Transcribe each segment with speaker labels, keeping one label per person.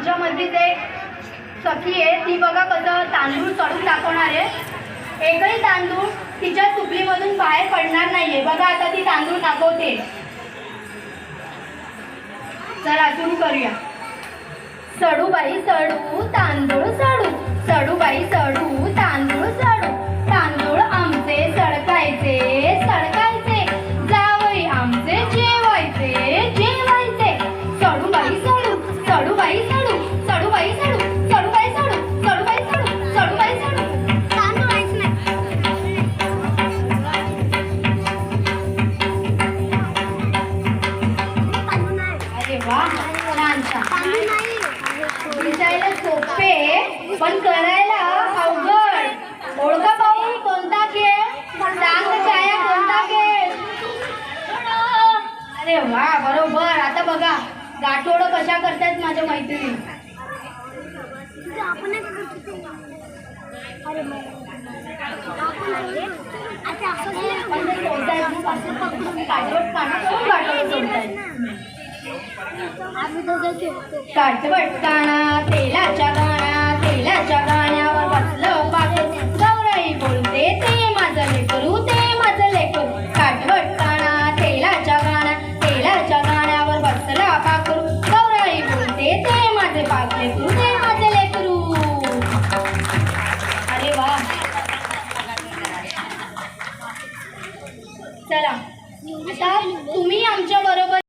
Speaker 1: आमच्या मधलीच एक सखी आहे, ती बघा कसं तांदूळ चढून दाखवणार आहे. एकही तांदूळ तिच्या सुपलीमधून बाहेर पडणार नाहीये. बघा आता ती तांदूळ दाखवते. चला सुरू करूया. सडू बाई सडू तांदूळ सडू, सडू बाई सडू तांदूळ सडू, तांदूळ आमचे सडकायचे सडकायचे, जावई आमचे जेवायचे जेवायचे. सडू बाई सडू, सडू बाई सडू, सडू बाई सडू, सडू बाई सडू, सडू बाई सडू, सडू बाई सडू. तांदूळ व्हायचं नाही. अरे वा, छान छान. दिसायला सोपे पण करायला अवघड. ओळखा पाहू कोणता खेळ? सांग छाया कोणता खेळ? अरे वा, बरोबर. आता बघा गाठोडं कशा करतात माझ्या मैत्रिणी. काटवटकाना तेलाच्या गाण्या, तेलाच्या गाण्यावर बसलं पाखरू, गौराई बोलते ते माझं लेकरू, ते माझं लेकरू. काटवटकाना तेलाच्या गाण्या, तेलाच्या गाण्यावर बसला पाखरू, गौराई बोलते ते माझे लेकरू, ते माझे लेकरू. अरे वा. चला आता तुम्ही आमच्या बरोबर.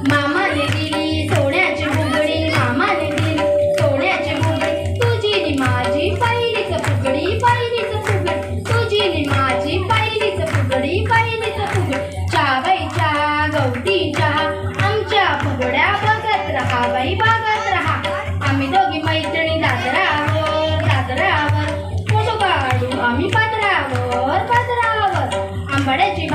Speaker 1: मामाने दिली सोन्याची फुगडी, मामाने दिली सोन्याची फुगडी, तुझी नि माझी पहिलीच फुगडी, पहिलीच फुगडी, तुझी नि माझी पहिलीच फुगडी, पहिलीच फुगडी. चहा बाई चहा, गवती चहा, आमच्या फुगड्या बघत रहा बाई बघत रहा. आम्ही दोघी मैत्रिणी दादरावर दादरावर फोटो काढू आम्ही पदरावर पदरावर. आंबाड्याची